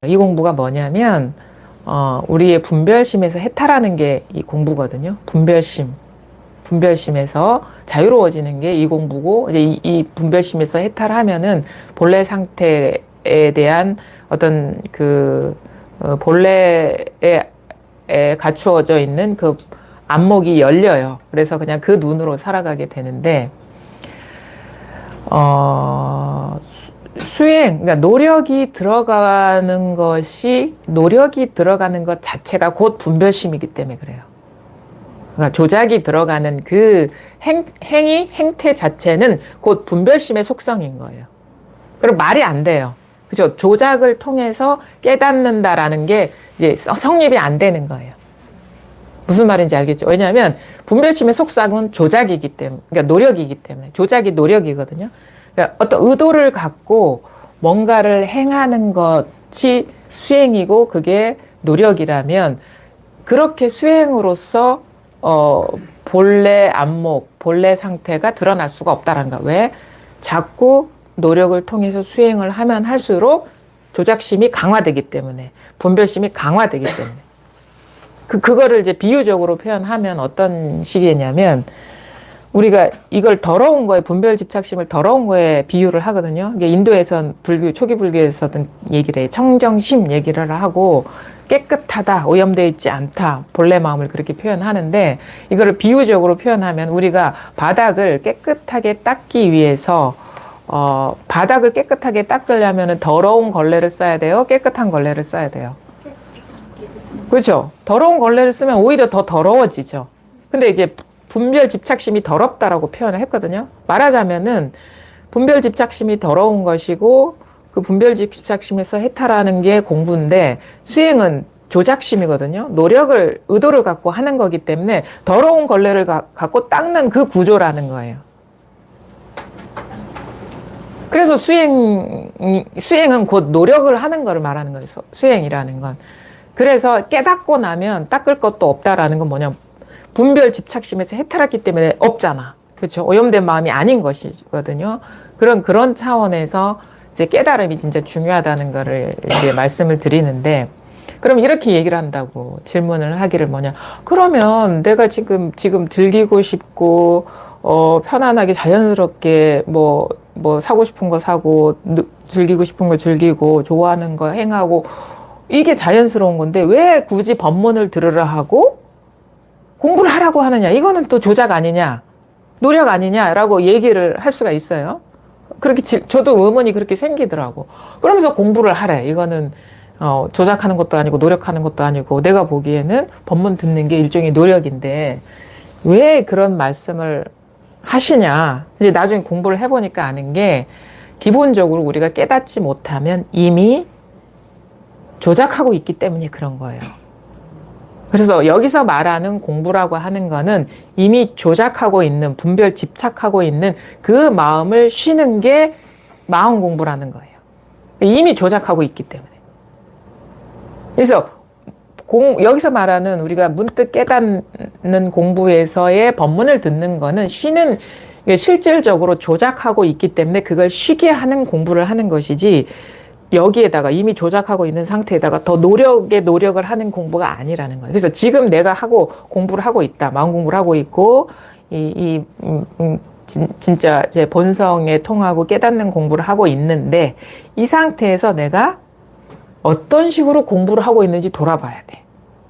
이 공부가 뭐냐면 우리의 분별심에서 해탈하는 게 이 공부거든요. 분별심에서 자유로워지는 게 이 공부고, 이제 이 분별심에서 해탈하면은 본래 상태에 대한 어떤 본래에 갖추어져 있는 그 안목이 열려요. 그래서 그냥 그 눈으로 살아가게 되는데, 수행, 그러니까 노력이 들어가는 것 자체가 곧 분별심이기 때문에 그래요. 그러니까 조작이 들어가는 그 행태 자체는 곧 분별심의 속성인 거예요. 그럼 말이 안 돼요. 그죠? 조작을 통해서 깨닫는다라는 게 이제 성립이 안 되는 거예요. 무슨 말인지 알겠죠? 왜냐하면 분별심의 속성은 조작이기 때문에, 그러니까 노력이기 때문에. 조작이 노력이거든요. 그러니까 어떤 의도를 갖고 뭔가를 행하는 것이 수행이고 그게 노력이라면, 그렇게 수행으로서 본래 안목, 본래 상태가 드러날 수가 없다라는 거야. 왜? 자꾸 노력을 통해서 수행을 하면 할수록 조작심이 강화되기 때문에, 분별심이 강화되기 때문에. 그거를 이제 비유적으로 표현하면 어떤 식이냐면, 우리가 이걸 더러운 거에, 분별 집착심을 더러운 거에 비유를 하거든요. 이게 인도에선 초기 불교에서든 얘기를 해요. 청정심 얘기를 하고, 깨끗하다, 오염되어 있지 않다, 본래 마음을 그렇게 표현하는데, 이거를 비유적으로 표현하면 우리가 바닥을 깨끗하게 닦기 위해서, 바닥을 깨끗하게 닦으려면 더러운 걸레를 써야 돼요? 깨끗한 걸레를 써야 돼요? 그렇죠? 더러운 걸레를 쓰면 오히려 더 더러워지죠. 근데 이제 분별 집착심이 더럽다라고 표현을 했거든요. 말하자면은 분별 집착심이 더러운 것이고, 그 분별 집착심에서 해탈하는 게 공부인데, 수행은 조작심이거든요. 의도를 갖고 하는 거기 때문에 더러운 걸레를 갖고 닦는 그 구조라는 거예요. 그래서 수행은 곧 노력을 하는 거를 말하는 거예요. 수행이라는 건. 그래서 깨닫고 나면 닦을 것도 없다라는 건 뭐냐, 분별 집착심에서 해탈했기 때문에 없잖아. 그렇죠? 오염된 마음이 아닌 것이거든요. 그런 차원에서 이제 깨달음이 진짜 중요하다는 거를 이제 말씀을 드리는데, 그럼 이렇게 얘기를 한다고 질문을 하기를 뭐냐, 그러면 내가 지금 즐기고 싶고, 편안하게 자연스럽게 뭐 사고 싶은 거 사고, 즐기고 싶은 거 즐기고, 좋아하는 거 행하고, 이게 자연스러운 건데 왜 굳이 법문을 들으라 하고 공부를 하라고 하느냐? 이거는 또 조작 아니냐? 노력 아니냐라고 얘기를 할 수가 있어요. 그렇게 저도 의문이 그렇게 생기더라고. 그러면서 공부를 하래. 이거는 조작하는 것도 아니고 노력하는 것도 아니고, 내가 보기에는 법문 듣는 게 일종의 노력인데 왜 그런 말씀을 하시냐? 이제 나중에 공부를 해보니까 아는 게, 기본적으로 우리가 깨닫지 못하면 이미 조작하고 있기 때문에 그런 거예요. 그래서 여기서 말하는 공부라고 하는 거는 이미 조작하고 있는, 분별 집착하고 있는 그 마음을 쉬는 게 마음 공부라는 거예요. 이미 조작하고 있기 때문에. 그래서 여기서 말하는 우리가 문득 깨닫는 공부에서의 법문을 듣는 거는 실질적으로 조작하고 있기 때문에 그걸 쉬게 하는 공부를 하는 것이지, 여기에다가 이미 조작하고 있는 상태에다가 더 노력을 하는 공부가 아니라는 거예요. 그래서 지금 내가 공부를 하고 있다. 마음 공부를 하고 있고, 진짜 제 본성에 통하고 깨닫는 공부를 하고 있는데, 이 상태에서 내가 어떤 식으로 공부를 하고 있는지 돌아봐야 돼.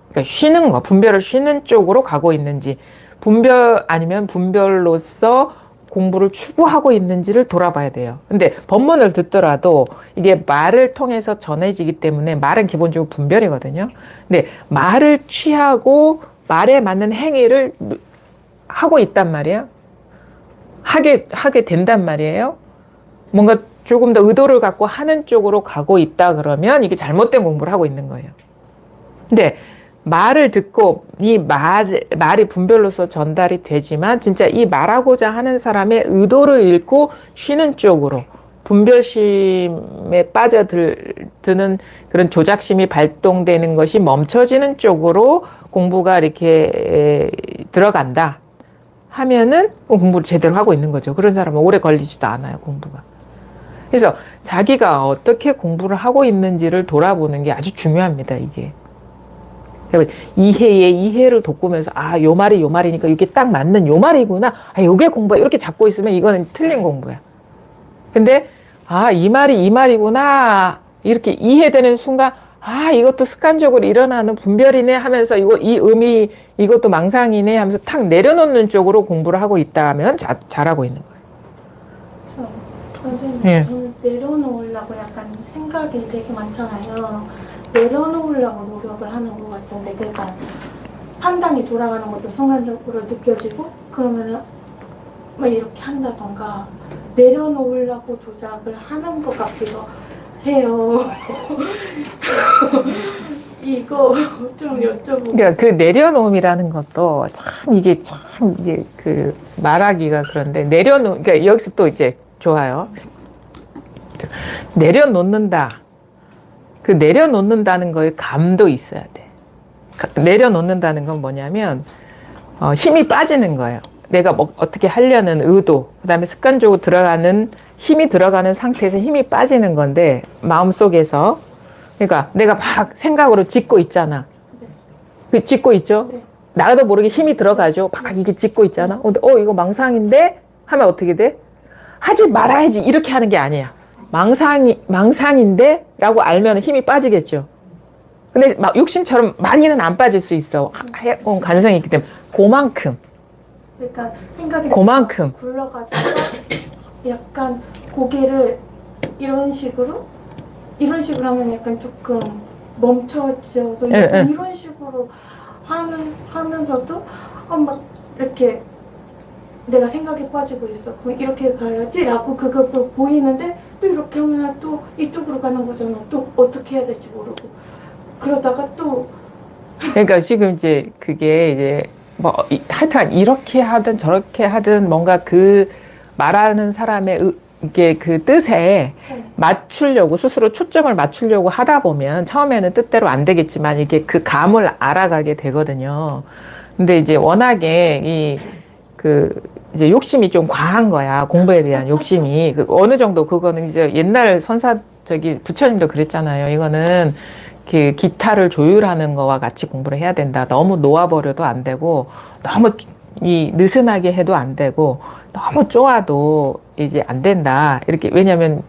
그러니까 쉬는 거, 분별을 쉬는 쪽으로 가고 있는지, 아니면 분별로서 공부를 추구하고 있는지를 돌아봐야 돼요. 근데 법문을 듣더라도 이게 말을 통해서 전해지기 때문에, 말은 기본적으로 분별이거든요. 근데 말을 취하고 말에 맞는 행위를 하고 있단 말이에요. 하게 된단 말이에요. 뭔가 조금 더 의도를 갖고 하는 쪽으로 가고 있다 그러면 이게 잘못된 공부를 하고 있는 거예요. 근데 말을 듣고 이 말이 분별로서 전달이 되지만, 진짜 이 말하고자 하는 사람의 의도를 읽고 쉬는 쪽으로, 분별심에 빠져드는 그런 조작심이 발동되는 것이 멈춰지는 쪽으로 공부가 이렇게 들어간다 하면은 공부를 제대로 하고 있는 거죠. 그런 사람은 오래 걸리지도 않아요, 공부가. 그래서 자기가 어떻게 공부를 하고 있는지를 돌아보는 게 아주 중요합니다, 이게. 이해에 이해를 돋구면서, 아, 요 말이 요 말이니까 이게 딱 맞는 요 말이구나. 아, 요게 공부야. 이렇게 잡고 있으면 이거는 틀린 공부야. 근데, 아, 이 말이 이 말이구나. 이렇게 이해되는 순간, 아, 이것도 습관적으로 일어나는 분별이네 하면서 이 의미, 이것도 망상이네 하면서 탁 내려놓는 쪽으로 공부를 하고 있다면 잘하고 있는 거예요. 선생님, 예. 저는 내려놓으려고 약간 생각이 되게 많잖아요. 내려놓으려고 노력을 하는 것 같은데, 그러니까 판단이 돌아가는 것도 순간적으로 느껴지고, 그러면은 막 이렇게 한다던가, 내려놓으려고 조작을 하는 것 같기도 해요. 이거 좀 여쭤보고. 그러니까 그 내려놓음이라는 것도 이게 그 말하기가 그런데 그러니까 여기서 또 이제 좋아요. 내려놓는다. 그 내려놓는다는 거에 감도 있어야 돼. 내려놓는다는 건 뭐냐면 힘이 빠지는 거예요. 내가 뭐 어떻게 하려는 의도, 그다음에 습관적으로 힘이 들어가는 상태에서 힘이 빠지는 건데 마음속에서 그러니까 내가 막 생각으로 짓고 있잖아. 그 짓고 있죠? 네. 나도 모르게 힘이 들어가죠. 막 이게 짓고 있잖아. 근데 이거 망상인데 하면 어떻게 돼? 하지 말아야지 이렇게 하는 게 아니야. 망상인데 라고 알면 힘이 빠지겠죠. 근데 막 욕심처럼 많이는 안 빠질 수 있어. 가능성이 있기 때문에 그만큼. 그러니까 생각이 그만큼. 굴러가다가 약간 고개를 이런 식으로 하면 약간 조금 멈춰져서 약간 이런 식으로 하면서도 막 이렇게 내가 생각에 빠지고 있어. 그럼 이렇게 가야지라고 그거 보이는데 또 이렇게 하면 또 이쪽으로 가는 거잖아. 또 어떻게 해야 될지 모르고 그러다가 또 그러니까 지금 이제 그게 이제 뭐 하여튼 이렇게 하든 저렇게 하든 뭔가 그 말하는 사람의 이게 그 뜻에 맞추려고 스스로 초점을 맞추려고 하다 보면 처음에는 뜻대로 안 되겠지만 이게 그 감을 알아가게 되거든요. 근데 이제 워낙에 이제 욕심이 좀 과한 거야. 공부에 대한 욕심이. 어느 정도 그거는 이제 옛날 부처님도 그랬잖아요. 이거는 그 기타를 조율하는 거와 같이 공부를 해야 된다. 너무 놓아버려도 안 되고, 너무 느슨하게 해도 안 되고, 너무 쪼아도 이제 안 된다. 이렇게, 왜냐면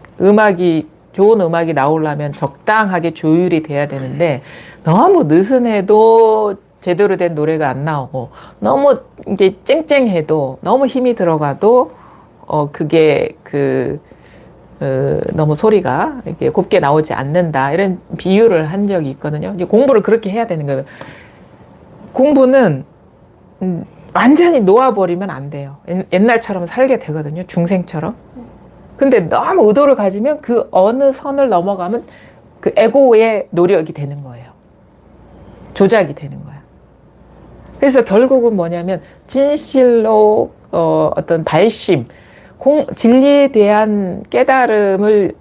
좋은 음악이 나오려면 적당하게 조율이 돼야 되는데, 너무 느슨해도 제대로 된 노래가 안 나오고, 너무 이게 쨍쨍해도, 너무 힘이 들어가도, 그게 너무 소리가 이렇게 곱게 나오지 않는다. 이런 비유를 한 적이 있거든요. 이제 공부를 그렇게 해야 되는 거예요. 공부는 완전히 놓아버리면 안 돼요. 옛날처럼 살게 되거든요. 중생처럼. 근데 너무 의도를 가지면 그 어느 선을 넘어가면 그 에고의 노력이 되는 거예요. 조작이 되는 거야. 그래서 결국은 뭐냐면 진실로 어떤 발심, 진리에 대한 깨달음을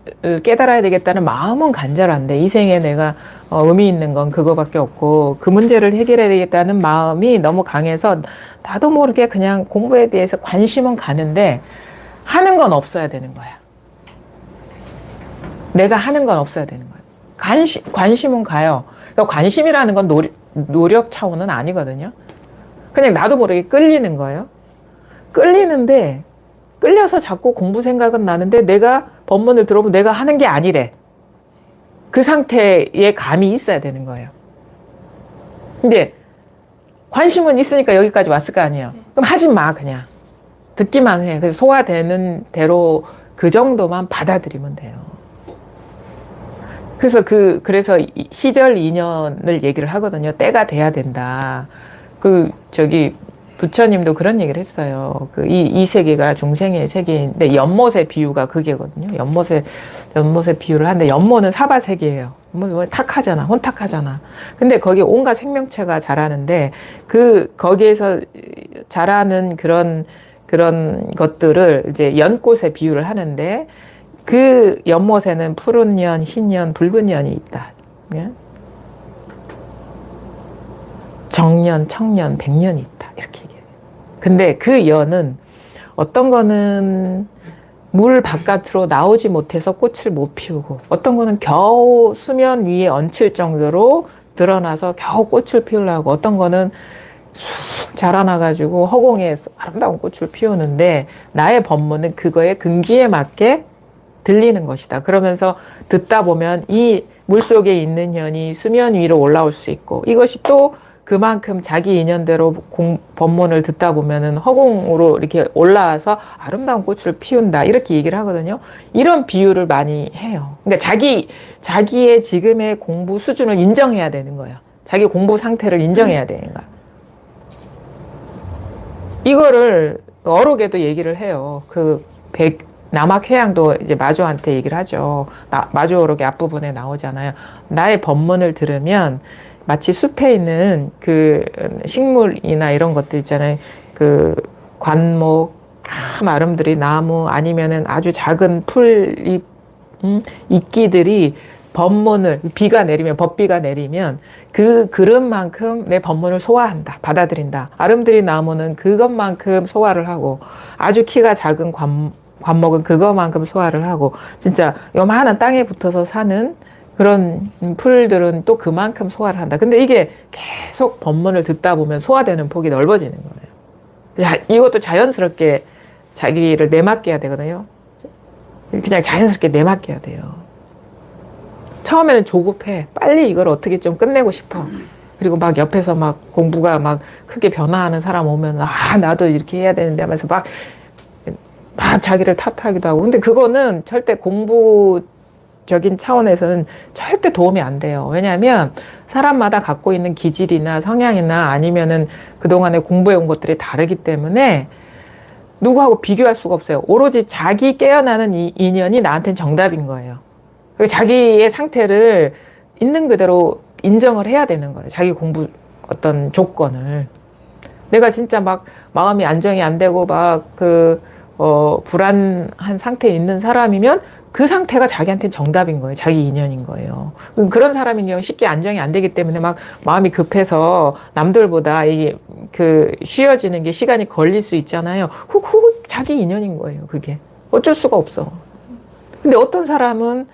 깨달아야 되겠다는 마음은 간절한데 이 생에 내가 의미 있는 건 그거밖에 없고 그 문제를 해결해야 되겠다는 마음이 너무 강해서 나도 모르게 그냥 공부에 대해서 관심은 가는데 하는 건 없어야 되는 거야. 내가 하는 건 없어야 되는 거야. 관심은 가요. 그러니까 관심이라는 건 노력 차원은 아니거든요. 그냥 나도 모르게 끌리는 거예요. 끌리는데 끌려서 자꾸 공부 생각은 나는데 내가 법문을 들어보면 내가 하는 게 아니래. 그 상태의 감이 있어야 되는 거예요. 근데 관심은 있으니까 여기까지 왔을 거 아니에요. 그럼 하지 마 그냥. 듣기만 해. 그래서 소화되는 대로 그 정도만 받아들이면 돼요. 그래서 시절 인연을 얘기를 하거든요. 때가 돼야 된다. 부처님도 그런 얘기를 했어요. 이 세계가 중생의 세계인데, 연못의 비유가 그게거든요. 연못의 비유를 하는데, 연못은 사바 세계예요. 연못은 탁하잖아. 혼탁하잖아. 근데 거기 온갖 생명체가 자라는데, 거기에서 자라는 그런 것들을 이제 연꽃에 비유를 하는데, 그 연못에는 푸른 연, 흰 연, 붉은 연이 있다. 정년, 청년, 백년이 있다. 이렇게 얘기해요. 근데 그 연은 어떤 거는 물 바깥으로 나오지 못해서 꽃을 못 피우고 어떤 거는 겨우 수면 위에 얹힐 정도로 드러나서 겨우 꽃을 피우려고 어떤 거는 쑥 자라나가지고 허공에 아름다운 꽃을 피우는데 나의 법문은 그거에 근기에 맞게 들리는 것이다. 그러면서 듣다 보면 이 물속에 있는 년이 수면 위로 올라올 수 있고 이것이 또 그만큼 자기 인연대로 법문을 듣다 보면은 허공으로 이렇게 올라와서 아름다운 꽃을 피운다. 이렇게 얘기를 하거든요. 이런 비유를 많이 해요. 그러니까 자기의 지금의 공부 수준을 인정해야 되는 거예요. 자기 공부 상태를 인정해야 되는 거야. 이거를 어록에도 얘기를 해요. 남학회양도 이제 마주한테 얘기를 하죠. 마주 어록의 앞부분에 나오잖아요. 나의 법문을 들으면 마치 숲에 있는 그 식물이나 이런 것들 있잖아요. 그 관목, 큰 아름드리 나무 아니면은 아주 작은 풀 이끼들이 법문을 법비가 내리면 그 그릇만큼 내 법문을 소화한다, 받아들인다. 아름드리 나무는 그것만큼 소화를 하고 아주 키가 작은 관목은 그것만큼 소화를 하고 진짜 요만한 땅에 붙어서 사는 그런 풀들은 또 그만큼 소화를 한다. 근데 이게 계속 법문을 듣다 보면 소화되는 폭이 넓어지는 거예요. 이것도 자연스럽게 자기를 내맡겨야 되거든요. 그냥 자연스럽게 내맡겨야 돼요. 처음에는 조급해. 빨리 이걸 어떻게 좀 끝내고 싶어. 그리고 막 옆에서 막 공부가 막 크게 변화하는 사람 오면 나도 이렇게 해야 되는데 하면서 막 자기를 탓하기도 하고. 근데 그거는 절대 공부적인 차원에서는 절대 도움이 안 돼요. 왜냐하면 사람마다 갖고 있는 기질이나 성향이나 아니면은 그동안에 공부해온 것들이 다르기 때문에 누구하고 비교할 수가 없어요. 오로지 자기 깨어나는 이 인연이 나한테는 정답인 거예요. 자기의 상태를 있는 그대로 인정을 해야 되는 거예요. 자기 공부 어떤 조건을. 내가 진짜 막 마음이 안정이 안 되고 불안한 상태에 있는 사람이면 그 상태가 자기한테는 정답인 거예요. 자기 인연인 거예요. 그런 사람인 경우 쉽게 안정이 안 되기 때문에 막 마음이 급해서 남들보다 이게 쉬어지는 게 시간이 걸릴 수 있잖아요. 자기 인연인 거예요. 그게. 어쩔 수가 없어. 근데 어떤 사람은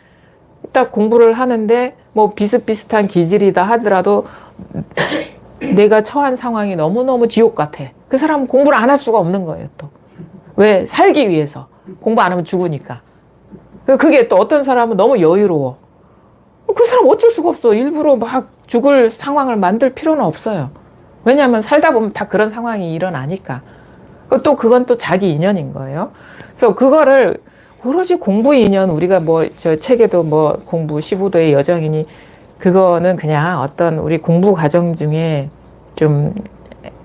딱 공부를 하는데 뭐 비슷비슷한 기질이다 하더라도 내가 처한 상황이 너무너무 지옥 같아. 그 사람은 공부를 안 할 수가 없는 거예요, 또. 왜? 살기 위해서. 공부 안 하면 죽으니까. 그게 또 어떤 사람은 너무 여유로워. 그 사람 어쩔 수가 없어. 일부러 막 죽을 상황을 만들 필요는 없어요. 왜냐하면 살다 보면 다 그런 상황이 일어나니까. 또 그건 또 자기 인연인 거예요. 그래서 그거를 오로지 공부 인연, 우리가 저 책에도 공부 15도의 여정이니, 그거는 그냥 어떤 우리 공부 과정 중에 좀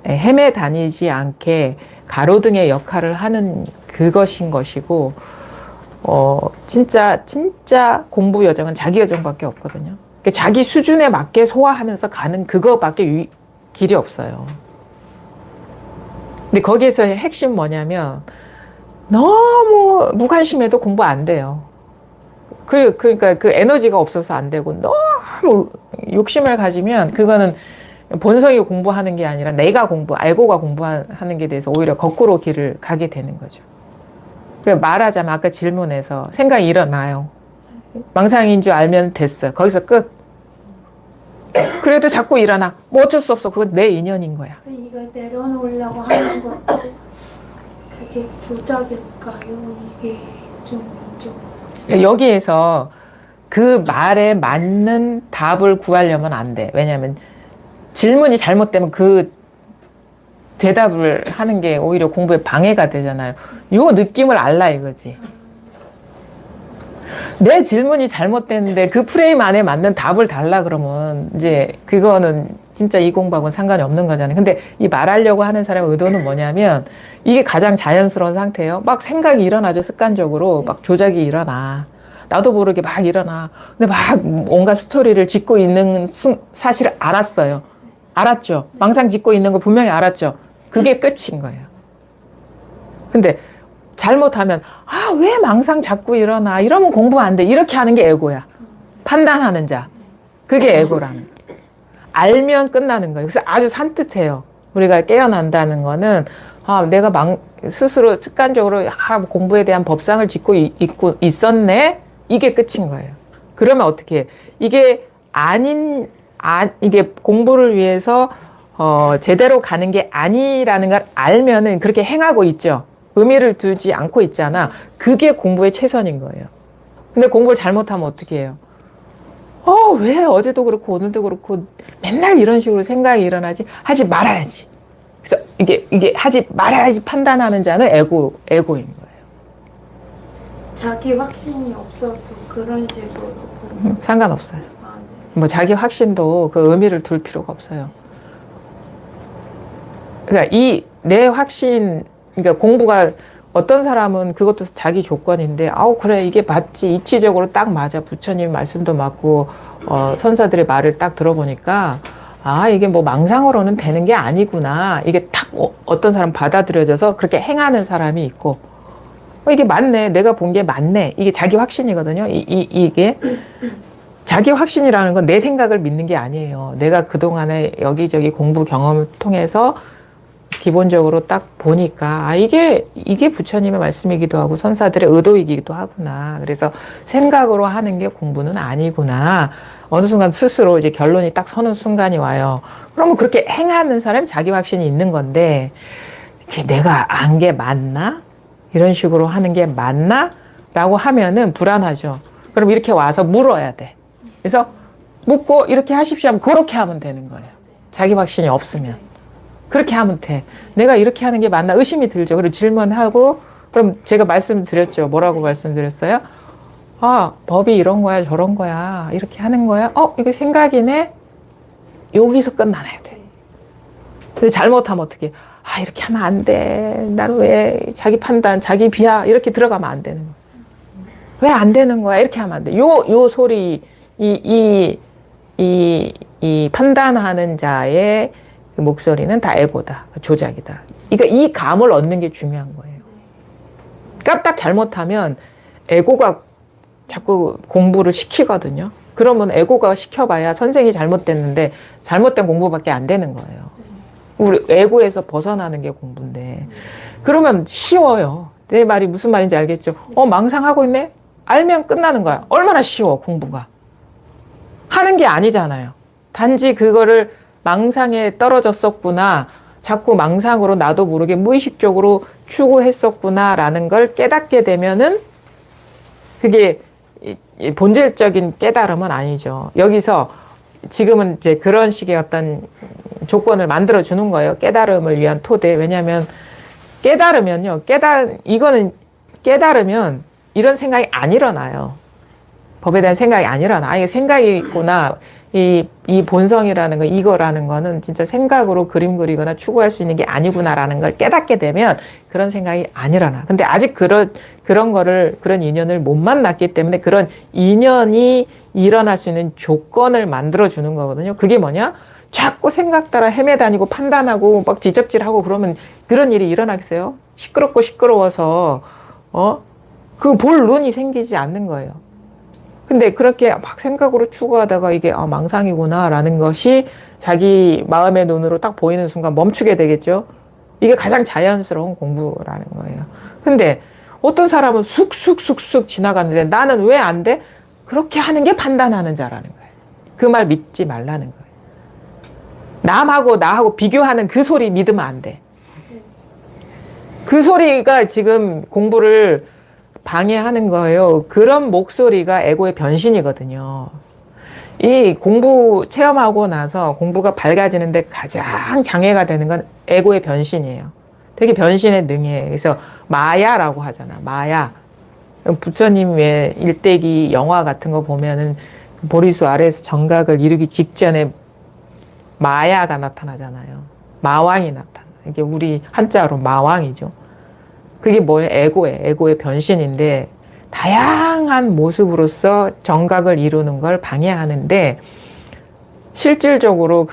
헤매 다니지 않게 가로등의 역할을 하는 그것인 것이고, 진짜 공부 여정은 자기 여정밖에 없거든요. 그러니까 자기 수준에 맞게 소화하면서 가는 그거밖에 길이 없어요. 근데 거기에서의 핵심 뭐냐면, 너무 무관심해도 공부 안 돼요. 그러니까 그 에너지가 없어서 안 되고, 너무 욕심을 가지면 그거는 본성이 공부하는 게 아니라 내가 알고가 공부하는 게 대해서 오히려 거꾸로 길을 가게 되는 거죠. 말하자면 아까 질문에서 생각이 일어나요. 망상인 줄 알면 됐어. 거기서 끝. 그래도 자꾸 일어나. 뭐 어쩔 수 없어. 그건 내 인연인 거야. 이걸 내려놓으려고 하는 것도 그게 조작일까요? 이게 좀 여기에서 그 말에 맞는 답을 구하려면 안 돼. 왜냐하면 질문이 잘못되면 그 대답을 하는 게 오히려 공부에 방해가 되잖아요. 요 느낌을 알라 이거지. 내 질문이 잘못됐는데 그 프레임 안에 맞는 답을 달라 그러면 이제 그거는 진짜 이 공부하고는 상관이 없는 거잖아요. 근데 이 말하려고 하는 사람의 의도는 뭐냐면 이게 가장 자연스러운 상태예요. 막 생각이 일어나죠. 습관적으로 막 조작이 일어나. 나도 모르게 막 일어나. 근데 막 온갖 스토리를 짓고 있는 사실을 알았어요. 알았죠. 망상 짓고 있는 거 분명히 알았죠. 그게 끝인 거예요. 근데 잘못하면 왜 망상 자꾸 일어나? 이러면 공부 안 돼. 이렇게 하는 게 에고야. 판단하는 자. 그게 에고라는 거예요. 알면 끝나는 거예요. 그래서 아주 산뜻해요. 우리가 깨어난다는 거는 내가 스스로 습관적으로 공부에 대한 법상을 짓고 있고 있었네. 이게 끝인 거예요. 그러면 어떻게 해? 이게 이게 공부를 위해서 제대로 가는 게 아니라는 걸 알면은 그렇게 행하고 있죠. 의미를 두지 않고 있잖아. 그게 공부의 최선인 거예요. 근데 공부를 잘못하면 어떻게 해요? 왜 어제도 그렇고 오늘도 그렇고 맨날 이런 식으로 생각이 일어나지? 하지 말아야지. 그래서 이게 하지 말아야지 판단하는 자는 에고인 거예요. 자기 확신이 없어도 그런 식으로 상관없어요. 아, 네. 뭐 자기 확신도 그 의미를 둘 필요가 없어요. 그러니까 내 확신, 그러니까 공부가 어떤 사람은 그것도 자기 조건인데, 그래, 이게 맞지. 이치적으로 딱 맞아. 부처님 말씀도 맞고, 선사들의 말을 딱 들어보니까, 이게 뭐 망상으로는 되는 게 아니구나. 이게 딱 어떤 사람 받아들여져서 그렇게 행하는 사람이 있고, 이게 맞네. 내가 본 게 맞네. 이게 자기 확신이거든요. 이게. 자기 확신이라는 건 내 생각을 믿는 게 아니에요. 내가 그동안에 여기저기 공부 경험을 통해서 기본적으로 딱 보니까 이게 부처님의 말씀이기도 하고 선사들의 의도이기도 하구나. 그래서 생각으로 하는 게 공부는 아니구나. 어느 순간 스스로 이제 결론이 딱 서는 순간이 와요. 그러면 그렇게 행하는 사람이 자기 확신이 있는 건데, 내가 안 게 맞나? 이런 식으로 하는 게 맞나? 라고 하면은 불안하죠. 그럼 이렇게 와서 물어야 돼. 그래서 묻고 이렇게 하십시오 하면 그렇게 하면 되는 거예요. 자기 확신이 없으면. 그렇게 하면 돼. 내가 이렇게 하는 게 맞나? 의심이 들죠. 그리고 질문하고, 그럼 제가 말씀드렸죠. 뭐라고 말씀드렸어요? 법이 이런 거야, 저런 거야. 이렇게 하는 거야. 이게 생각이네? 여기서 끝나야 돼. 근데 잘못하면 어떻게? 이렇게 하면 안 돼. 나는 왜 자기 판단, 자기 비하, 이렇게 들어가면 안 되는 거야. 왜 안 되는 거야? 이렇게 하면 안 돼. 요 소리, 이 판단하는 자의 그 목소리는 다 에고다. 조작이다. 그러니까 이 감을 얻는 게 중요한 거예요. 까딱 잘못하면 에고가 자꾸 공부를 시키거든요. 그러면 에고가 시켜봐야 선생이 잘못됐는데 잘못된 공부밖에 안 되는 거예요. 우리 에고에서 벗어나는 게 공부인데. 그러면 쉬워요. 내 말이 무슨 말인지 알겠죠? 망상하고 있네? 알면 끝나는 거야. 얼마나 쉬워, 공부가. 하는 게 아니잖아요. 단지 그거를 망상에 떨어졌었구나. 자꾸 망상으로 나도 모르게 무의식적으로 추구했었구나라는 걸 깨닫게 되면은 그게 본질적인 깨달음은 아니죠. 여기서 지금은 이제 그런 식의 어떤 조건을 만들어 주는 거예요. 깨달음을 위한 토대. 왜냐하면 깨달으면요. 이거는 깨달으면 이런 생각이 안 일어나요. 법에 대한 생각이 안 일어나. 이게 생각이 있구나. 이 본성이라는 거, 이거라는 거는 진짜 생각으로 그림 그리거나 추구할 수 있는 게 아니구나라는 걸 깨닫게 되면 그런 생각이 안 일어나. 근데 아직 그런 인연을 못 만났기 때문에 그런 인연이 일어날 수 있는 조건을 만들어 주는 거거든요. 그게 뭐냐? 자꾸 생각 따라 헤매다니고 판단하고 막 지적질하고 그러면 그런 일이 일어나겠어요? 시끄러워서, 그 볼 눈이 생기지 않는 거예요. 근데 그렇게 막 생각으로 추구하다가 이게 망상이구나라는 것이 자기 마음의 눈으로 딱 보이는 순간 멈추게 되겠죠. 이게 가장 자연스러운 공부라는 거예요. 근데 어떤 사람은 쑥쑥 지나가는데 나는 왜 안 돼? 그렇게 하는 게 판단하는 자라는 거예요. 그 말 믿지 말라는 거예요. 남하고 나하고 비교하는 그 소리 믿으면 안 돼. 그 소리가 지금 공부를 방해하는 거예요. 그런 목소리가 에고의 변신이거든요. 이 공부 체험하고 나서 공부가 밝아지는데 가장 장애가 되는 건 에고의 변신이에요. 되게 변신에 능해. 그래서 마야라고 하잖아. 마야. 부처님의 일대기 영화 같은 거 보면은 보리수 아래에서 정각을 이루기 직전에 마야가 나타나잖아요. 마왕이 나타나. 이게 우리 한자로 마왕이죠. 그게 뭐예요? 에고의 변신인데 다양한 모습으로서 정각을 이루는 걸 방해하는데 실질적으로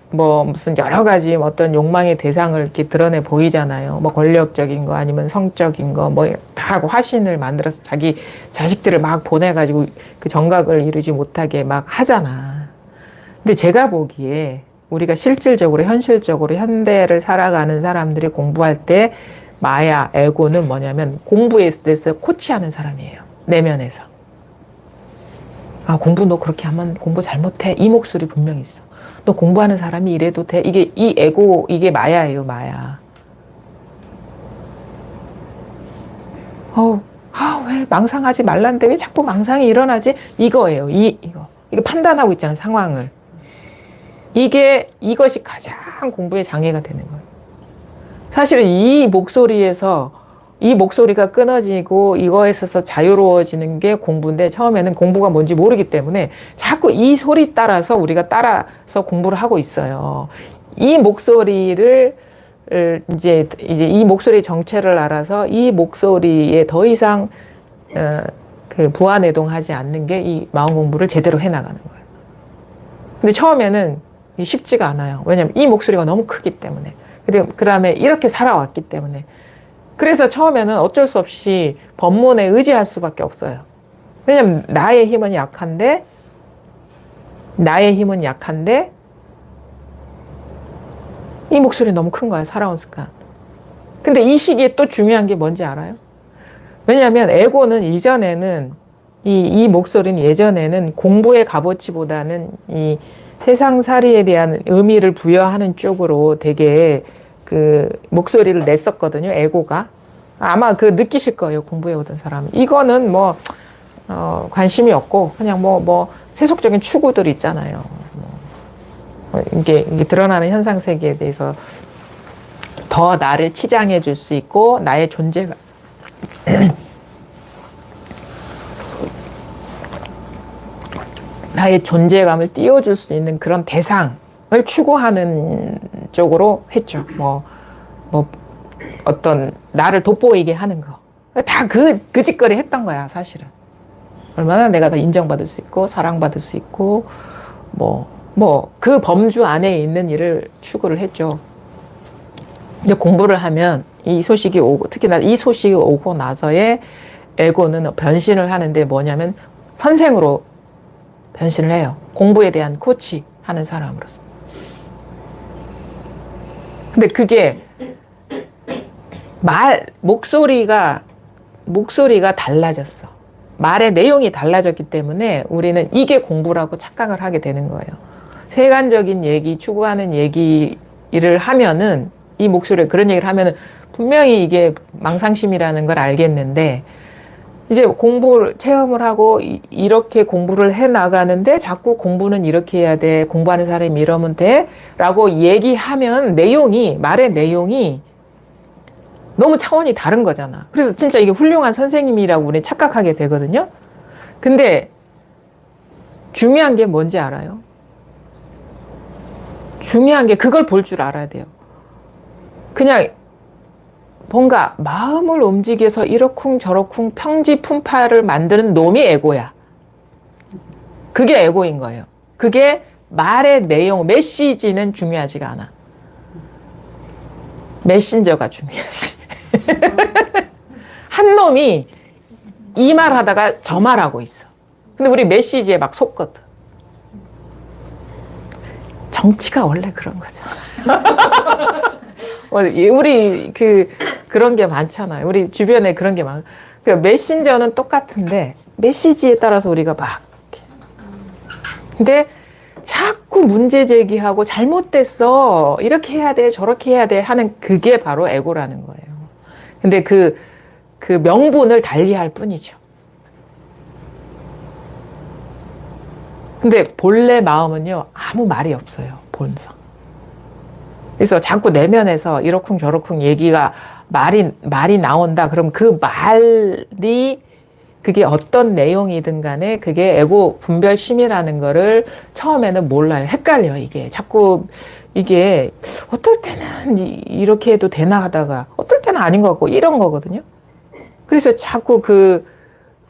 무슨 여러 가지 어떤 욕망의 대상을 이렇게 드러내 보이잖아요. 뭐 권력적인 거 아니면 성적인 거 다 하고 화신을 만들어서 자기 자식들을 막 보내가지고 그 정각을 이루지 못하게 막 하잖아. 근데 제가 보기에 우리가 실질적으로 현실적으로 현대를 살아가는 사람들이 공부할 때 마야, 에고는 뭐냐면 공부에 대해서 코치하는 사람이에요. 내면에서. 아, 공부 너 그렇게 하면 공부 잘못해. 이 목소리 분명히 있어. 너 공부하는 사람이 이래도 돼. 이게 이 에고, 이게 마야예요, 마야. 왜 망상하지 말란데 왜 자꾸 망상이 일어나지? 이거예요. 이거. 이거 판단하고 있잖아요, 상황을. 이것이 가장 공부에 장애가 되는 거예요. 사실은 이 목소리가 끊어지고 이거에 있어서 자유로워지는 게 공부인데 처음에는 공부가 뭔지 모르기 때문에 자꾸 이 소리 따라서 우리가 따라서 공부를 하고 있어요. 이 목소리를 이제 이 목소리의 정체를 알아서 이 목소리에 더 이상 그 부안해동하지 않는 게 이 마음 공부를 제대로 해나가는 거예요. 근데 처음에는 쉽지가 않아요. 왜냐하면 이 목소리가 너무 크기 때문에. 그 다음에 이렇게 살아왔기 때문에. 그래서 처음에는 어쩔 수 없이 법문에 의지할 수밖에 없어요. 왜냐하면 나의 힘은 약한데 이 목소리 너무 큰 거야, 살아온 습관. 근데 이 시기에 또 중요한 게 뭔지 알아요? 왜냐하면 에고는 이전에는 이 목소리는 예전에는 공부의 값어치보다는 이 세상살이에 대한 의미를 부여하는 쪽으로 되게 그 목소리를 냈었거든요, 에고가. 아마 그 느끼실 거예요, 공부해 오던 사람은. 이거는 관심이 없고, 그냥 세속적인 추구들 있잖아요. 이게 드러나는 현상 세계에 대해서 더 나를 치장해 줄 수 있고, 나의 존재가, 나의 존재감을 띄워줄 수 있는 그런 대상을 추구하는 쪽으로 했죠. 어떤 나를 돋보이게 하는 거. 다 그 짓거리 했던 거야, 사실은. 얼마나 내가 더 인정받을 수 있고, 사랑받을 수 있고, 그 범주 안에 있는 일을 추구를 했죠. 근데 공부를 하면 이 소식이 오고, 특히나 이 소식이 오고 나서의 에고는 변신을 하는데 뭐냐면 선생으로 변신을 해요. 공부에 대한 코치 하는 사람으로서. 근데 그게 목소리가 달라졌어. 말의 내용이 달라졌기 때문에 우리는 이게 공부라고 착각을 하게 되는 거예요. 세간적인 얘기, 추구하는 얘기를 하면은, 이 목소리에 그런 얘기를 하면은 분명히 이게 망상심이라는 걸 알겠는데, 이제 체험을 하고 이렇게 공부를 해 나가는데 자꾸 공부는 이렇게 해야 돼. 공부하는 사람이 이러면 돼. 라고 얘기하면 말의 내용이 너무 차원이 다른 거잖아. 그래서 진짜 이게 훌륭한 선생님이라고 우리는 착각하게 되거든요. 근데 중요한 게 뭔지 알아요? 중요한 게 그걸 볼 줄 알아야 돼요. 그냥 뭔가 마음을 움직여서 이러쿵 저러쿵 평지품파를 만드는 놈이 에고야. 그게 에고인 거예요. 그게 말의 내용, 메시지는 중요하지가 않아. 메신저가 중요하지. 한 놈이 이 말 하다가 저 말 하고 있어. 근데 우리 메시지에 막 속거든. 정치가 원래 그런 거죠. 우리 그런 게 많잖아요. 우리 주변에 그런 게 많아. 메신저는 똑같은데 메시지에 따라서 우리가 막 이렇게. 근데 자꾸 문제 제기하고 잘못됐어. 이렇게 해야 돼. 저렇게 해야 돼. 하는 그게 바로 에고라는 거예요. 근데 그 명분을 달리할 뿐이죠. 근데 본래 마음은요, 아무 말이 없어요. 본성. 그래서 자꾸 내면에서 이러쿵 저러쿵 얘기가 말이 나온다. 그럼 그 말이 그게 어떤 내용이든 간에 그게 에고 분별심이라는 거를 처음에는 몰라요. 헷갈려, 이게. 자꾸 이게 어떨 때는 이렇게 해도 되나 하다가 어떨 때는 아닌 것 같고 이런 거거든요. 그래서 자꾸 그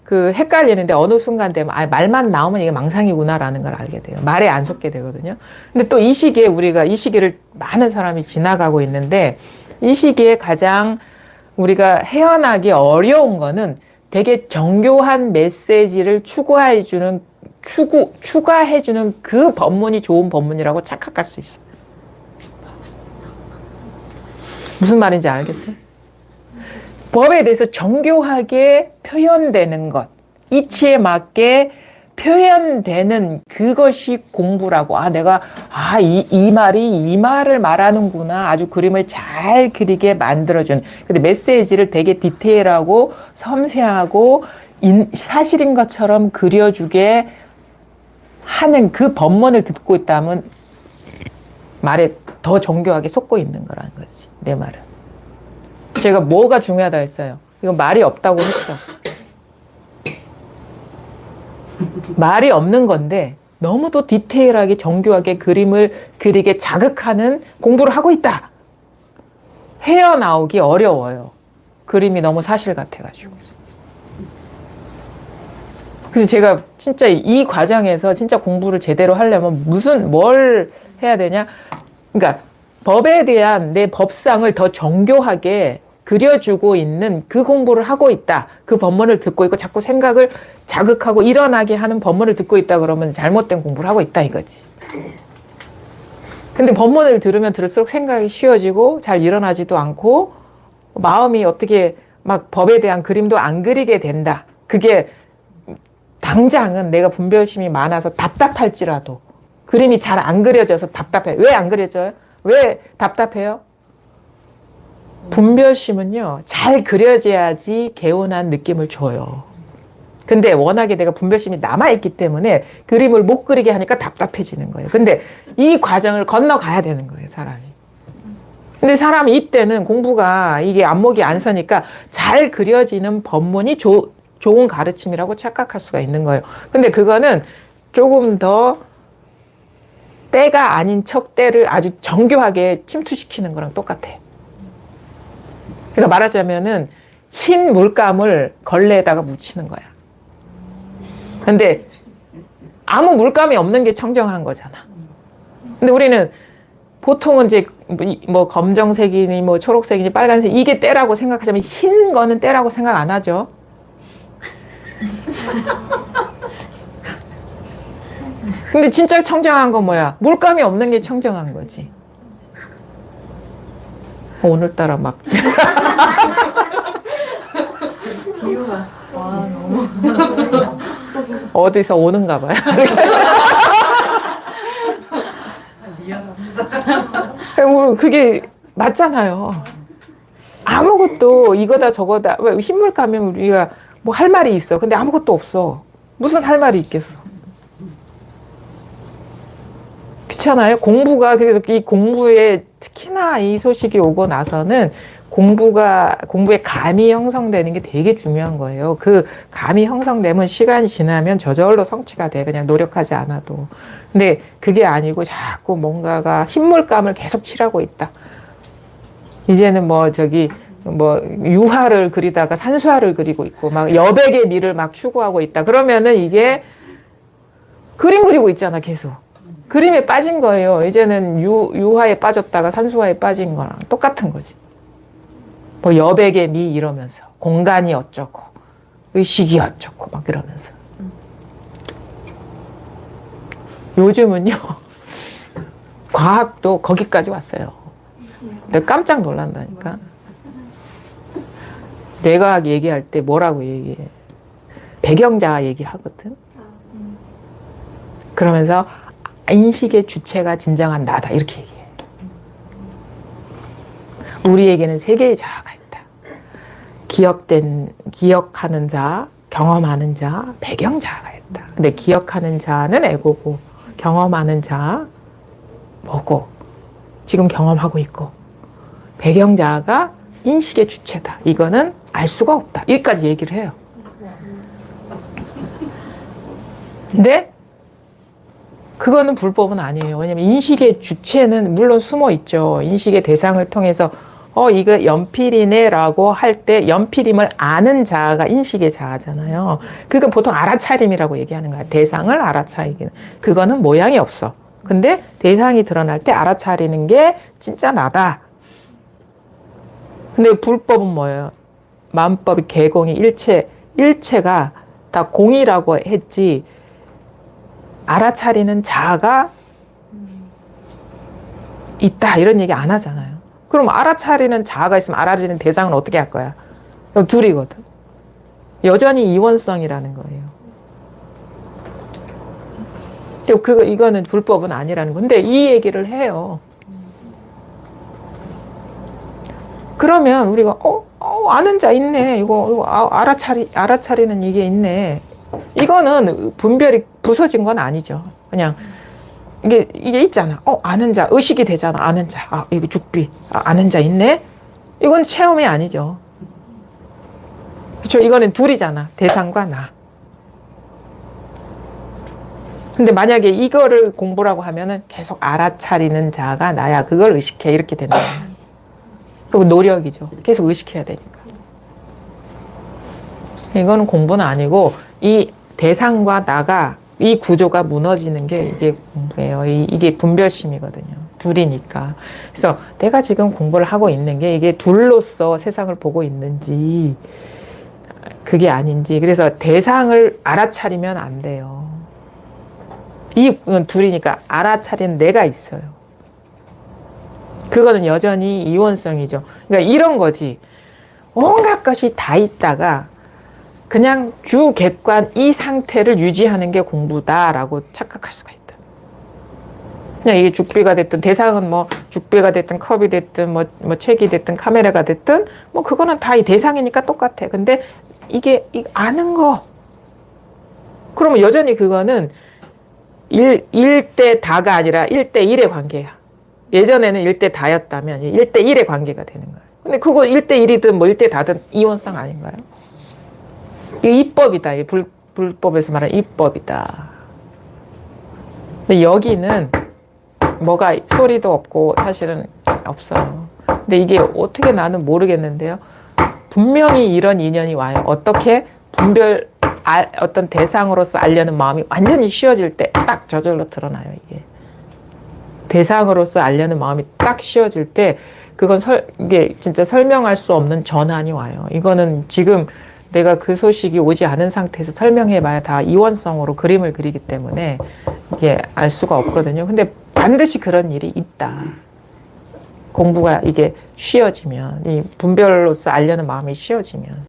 헷갈리는데 어느 순간 되면 말만 나오면 이게 망상이구나라는 걸 알게 돼요. 말에 안 속게 되거든요. 근데 또 이 시기에 우리가 이 시기를 많은 사람이 지나가고 있는데 이 시기에 가장 우리가 헤어나기 어려운 거는 되게 정교한 메시지를 추가해주는 그 법문이 좋은 법문이라고 착각할 수 있어요. 무슨 말인지 알겠어요? 법에 대해서 정교하게 표현되는 것, 이치에 맞게 표현되는 그것이 공부라고. 이 말이 이 말을 말하는구나. 아주 그림을 잘 그리게 만들어준. 근데 메시지를 되게 디테일하고 섬세하고 사실인 것처럼 그려주게 하는 그 법문을 듣고 있다면 말에 더 정교하게 쏟고 있는 거라는 거지. 내 말은. 제가 뭐가 중요하다 했어요. 이건 말이 없다고 했죠. 말이 없는 건데 너무도 디테일하게 정교하게 그림을 그리게 자극하는 공부를 하고 있다. 헤어나오기 어려워요. 그림이 너무 사실 같아가지고. 그래서 제가 진짜 이 과정에서 진짜 공부를 제대로 하려면 뭘 해야 되냐. 그러니까 법에 대한 내 법상을 더 정교하게 그려주고 있는 그 공부를 하고 있다. 그 법문을 듣고 있고 자꾸 생각을 자극하고 일어나게 하는 법문을 듣고 있다 그러면 잘못된 공부를 하고 있다 이거지. 근데 법문을 들으면 들을수록 생각이 쉬워지고 잘 일어나지도 않고 마음이 어떻게 막 법에 대한 그림도 안 그리게 된다. 그게 당장은 내가 분별심이 많아서 답답할지라도 그림이 잘 안 그려져서 답답해. 왜 안 그려져요? 왜 답답해요? 분별심은요, 잘 그려져야지 개운한 느낌을 줘요. 근데 워낙에 내가 분별심이 남아있기 때문에 그림을 못 그리게 하니까 답답해지는 거예요. 근데 이 과정을 건너가야 되는 거예요, 사람이. 근데 사람이 이때는 공부가 이게 안목이 안 서니까 잘 그려지는 법문이 좋은 가르침이라고 착각할 수가 있는 거예요. 근데 그거는 조금 더 때가 아닌 척 때를 아주 정교하게 침투시키는 거랑 똑같아요. 그러니까 말하자면은 흰 물감을 걸레에다가 묻히는 거야. 근데 아무 물감이 없는 게 청정한 거잖아. 근데 우리는 보통은 이제 뭐 검정색이니 뭐 초록색이니 빨간색 이게 때라고 생각하자면 흰 거는 때라고 생각 안 하죠. 근데 진짜 청정한 건 뭐야? 물감이 없는 게 청정한 거지. 오늘따라 막 비유가 와 너무 어디서 오는가 봐요. 미안합니다. 그게 맞잖아요. 아무것도 이거다 저거다. 왜 흰물 가면 우리가 뭐 할 말이 있어. 근데 아무것도 없어. 무슨 할 말이 있겠어. 그렇잖아요. 공부가 그래서 이 공부에 특히나 이 소식이 오고 나서는 공부의 감이 형성되는 게 되게 중요한 거예요. 그 감이 형성되면 시간이 지나면 저절로 성취가 돼. 그냥 노력하지 않아도. 근데 그게 아니고 자꾸 뭔가가 흰물감을 계속 칠하고 있다. 이제는 뭐 유화를 그리다가 산수화를 그리고 있고 막 여백의 미를 막 추구하고 있다. 그러면은 이게 그림 그리고 있잖아, 계속. 그림에 빠진 거예요. 이제는 유화에 빠졌다가 산수화에 빠진 거랑 똑같은 거지. 뭐 여백의 미 이러면서 공간이 어쩌고 의식이 어쩌고 막 이러면서 요즘은요 과학도 거기까지 왔어요. 내가 깜짝 놀란다니까. 뇌과학 얘기할 때 뭐라고 얘기해? 배경자아 얘기하거든. 그러면서 인식의 주체가 진정한 나다 이렇게 얘기해. 우리에게는 세 개의 자아가 있다. 기억하는 자, 경험하는 자, 배경자아가 있다. 근데 기억하는 자는 에고고 경험하는 자 뭐고 지금 경험하고 있고 배경자아가 인식의 주체다. 이거는 알 수가 없다. 여기까지 얘기를 해요. 근데 그거는 불법은 아니에요. 왜냐면 인식의 주체는 물론 숨어 있죠. 인식의 대상을 통해서 이거 연필이네라고 할 때 연필임을 아는 자아가 인식의 자아잖아요. 그건 보통 알아차림이라고 얘기하는 거야. 대상을 알아차리기는. 그거는 모양이 없어. 근데 대상이 드러날 때 알아차리는 게 진짜 나다. 근데 불법은 뭐예요? 만법이 개공이 일체가 다 공이라고 했지 알아차리는 자아가 있다 이런 얘기 안 하잖아요. 그럼 알아차리는 자아가 있으면 알아차리는 대상은 어떻게 할 거야? 그럼 둘이거든. 여전히 이원성이라는 거예요. 이거는 불법은 아니라는 거. 근데 이 얘기를 해요. 그러면 우리가 아는 자 있네. 이거 알아차리는 이게 있네. 이거는 분별이 부서진 건 아니죠. 그냥 이게 있잖아. 아는 자 의식이 되잖아. 아는 자. 이거 죽비. 아는 자 있네. 이건 체험이 아니죠. 그렇죠. 이거는 둘이잖아. 대상과 나. 근데 만약에 이거를 공부라고 하면은 계속 알아차리는 자가 나야. 그걸 의식해. 이렇게 되는 거야. 그리고 노력이죠. 계속 의식해야 되니까. 이거는 공부는 아니고 이 대상과 나가 이 구조가 무너지는 게 이게 공부예요. 이게 분별심이거든요. 둘이니까. 그래서 내가 지금 공부를 하고 있는 게 이게 둘로서 세상을 보고 있는지 그게 아닌지. 그래서 대상을 알아차리면 안 돼요. 이 둘이니까 알아차리는 내가 있어요. 그거는 여전히 이원성이죠. 그러니까 이런 거지. 온갖 것이 다 있다가 그냥 규객관 이 상태를 유지하는 게 공부다라고 착각할 수가 있다. 그냥 이게 죽비가 됐든 대상은 뭐 죽비가 됐든 컵이 됐든 뭐 책이 됐든 카메라가 됐든 뭐 그거는 다 이 대상이니까 똑같아. 근데 이게 아는 거. 그러면 여전히 그거는 1대 다가 아니라 1대 1의 관계야. 예전에는 1대 다였다면 1대 1의 관계가 되는 거예요. 근데 그거 1대 1이든 뭐 1대 다든 이원성 아닌가요? 이게 입법이다. 이게 불법에서 말하는 입법이다. 근데 여기는 뭐가 소리도 없고 사실은 없어요. 근데 이게 어떻게 나는 모르겠는데요. 분명히 이런 인연이 와요. 어떻게 어떤 대상으로서 알려는 마음이 완전히 쉬워질 때 딱 저절로 드러나요. 이게. 대상으로서 알려는 마음이 딱 쉬워질 때 그건 이게 진짜 설명할 수 없는 전환이 와요. 이거는 지금 내가 그 소식이 오지 않은 상태에서 설명해봐야 다 이원성으로 그림을 그리기 때문에 이게 알 수가 없거든요. 근데 반드시 그런 일이 있다. 공부가 이게 쉬워지면, 이 분별로서 알려는 마음이 쉬워지면.